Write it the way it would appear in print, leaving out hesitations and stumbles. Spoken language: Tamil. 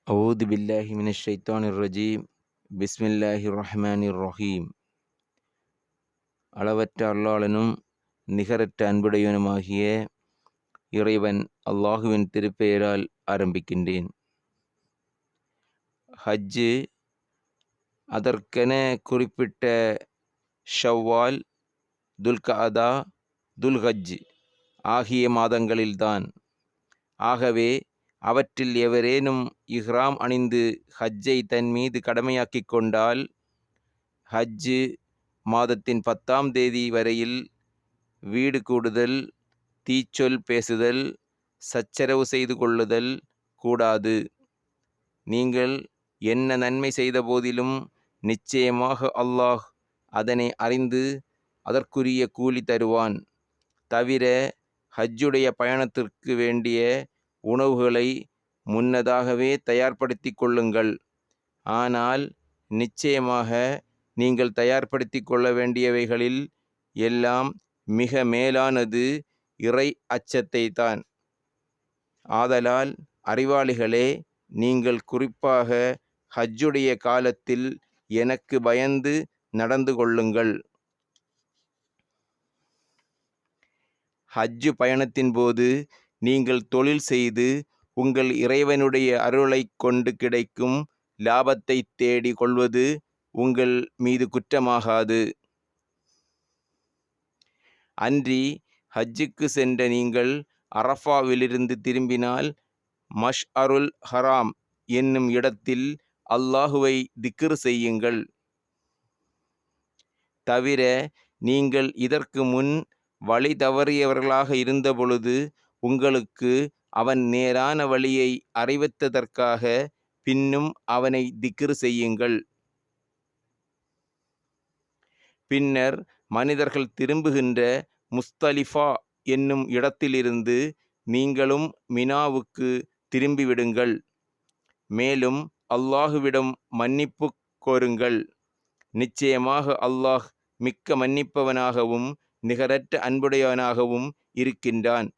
அவுது பில்லாஹி மினஷ் ஷைத்தானிர் ரஜீம். பிஸ்மில்லாஹிர் ரஹ்மானிர் ரஹீம். அளவற்ற அருளாளனும் நிகரற்ற அன்புடையவனுமாகிய இறைவன் அல்லாஹுவின் திருப்பெயரால் ஆரம்பிக்கின்றேன். ஹஜ்ஜு அதற்கென குறிப்பிட்ட ஷவ்வால், துல்கஅதா, துல்ஹஜ் ஆகிய மாதங்களில்தான். ஆகவே அவற்றில் எவரேனும் இஹ்ராம் அணிந்து ஹஜ்ஜை தன் மீது கடமையாக்கிக் கொண்டால், ஹஜ்ஜு மாதத்தின் 10ஆம் தேதி வரையில் வீடு கூடுதல், தீச்சொல் பேசுதல், சச்சரவு செய்து கொள்ளுதல் கூடாது. நீங்கள் என்ன நன்மை செய்த போதிலும் நிச்சயமாக அல்லாஹ் அதனை அறிந்து அதற்குரிய கூலி தருவான். தவிர ஹஜ்ஜுடைய பயணத்திற்கு வேண்டிய உணவுகளை முன்னதாகவே தயார்படுத்தி கொள்ளுங்கள். ஆனால் நிச்சயமாக நீங்கள் தயார்படுத்தி கொள்ள வேண்டியவைகளில் எல்லாம் மிக மேலானது இறை அச்சத்தை தான். ஆதலால் அறிவாளிகளே, நீங்கள் குறிப்பாக ஹஜ்ஜுடைய காலத்தில் எனக்கு பயந்து நடந்து கொள்ளுங்கள். ஹஜ்ஜு பயணத்தின் போது நீங்கள் தொழில் செய்து உங்கள் இறைவனுடைய அருளைக் கொண்டு கிடைக்கும் லாபத்தை தேடி கொள்வது உங்கள் மீது குற்றமாகாது. அன்றி ஹஜ்ஜுக்கு சென்ற நீங்கள் அரஃபாவிலிருந்து திரும்பினால் மஷ்அருல் ஹராம் என்னும் இடத்தில் அல்லாஹுவை திக்ர் செய்யுங்கள். தவிர நீங்கள் இதற்கு முன் வழி தவறியவர்களாக இருந்த பொழுது உங்களுக்கு அவன் நேரான வழியை அறிவித்ததற்காக பின்னும் அவனை திக்ர் செய்யுங்கள். பின்னர் மனிதர்கள் திரும்புகின்ற முஸ்தலிஃபா என்னும் இடத்திலிருந்து நீங்களும் மினாவுக்கு திரும்பிவிடுங்கள். மேலும் அல்லாஹுவிடம் மன்னிப்பு கோருங்கள். நிச்சயமாக அல்லாஹ் மிக்க மன்னிப்பவனாகவும் நிகரற்ற அன்புடையவனாகவும் இருக்கின்றான்.